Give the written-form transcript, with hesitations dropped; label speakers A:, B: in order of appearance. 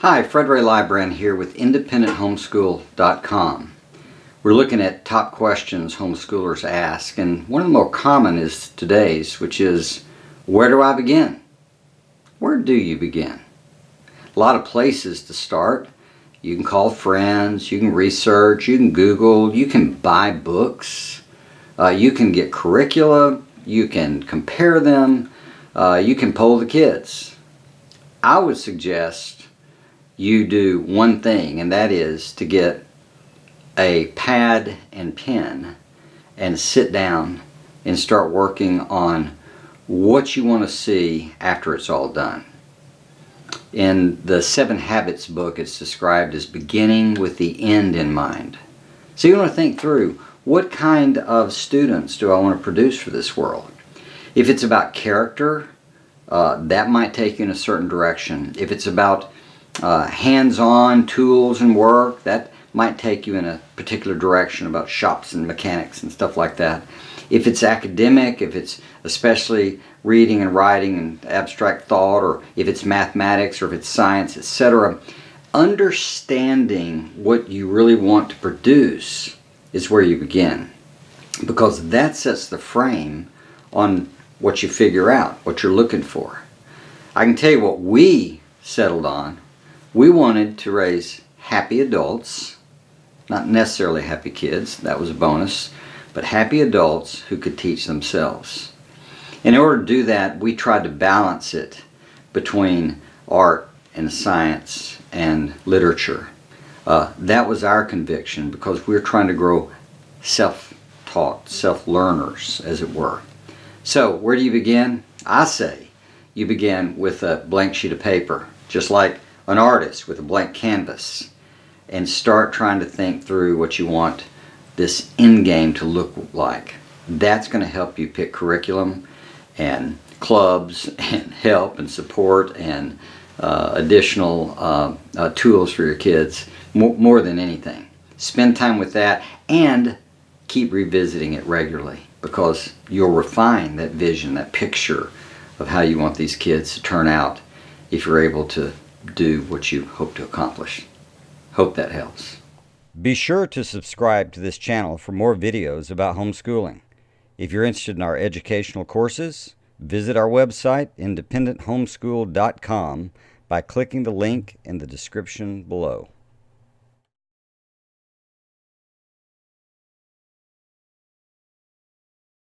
A: Hi, Fred Ray Lybrand here with IndependentHomeschool.com. We're looking at top questions homeschoolers ask, and one of the more common is today's, which is, where do I begin? Where do you begin? A lot of places to start. You can call friends, you can research, you can Google, you can buy books, you can get curricula, you can compare them, you can poll the kids. I would suggest you do one thing, and that is to get a pad and pen and sit down and start working on what you want to see after it's all done. In the 7 Habits book, it's described as beginning with the end in mind. So you want to think through, what kind of students do I want to produce for this world? If it's about character, that might take you in a certain direction. If it's about hands-on tools and work, that might take you in a particular direction about shops and mechanics and stuff like that. If it's academic, if it's especially reading and writing and abstract thought, or if it's mathematics, or if it's science, etc., understanding what you really want to produce is where you begin, because that sets the frame on what you figure out, what you're looking for. I can tell you what we settled on. We wanted to raise happy adults, not necessarily happy kids, that was a bonus, but happy adults who could teach themselves. In order to do that, we tried to balance it between art and science and literature. That was our conviction, because we're trying to grow self-taught, self-learners, as it were. So, where do you begin? I say you begin with a blank sheet of paper, just like an artist with a blank canvas, and start trying to think through what you want this end game to look like. That's going to help you pick curriculum and clubs and help and support and additional tools for your kids more than anything. Spend time with that and keep revisiting it regularly, because you'll refine that vision, that picture of how you want these kids to turn out if you're able to do what you hope to accomplish. Hope that helps.
B: Be sure to subscribe to this channel for more videos about homeschooling. If you're interested in our educational courses, visit our website, IndependentHomeschool.com, by clicking the link in the description below.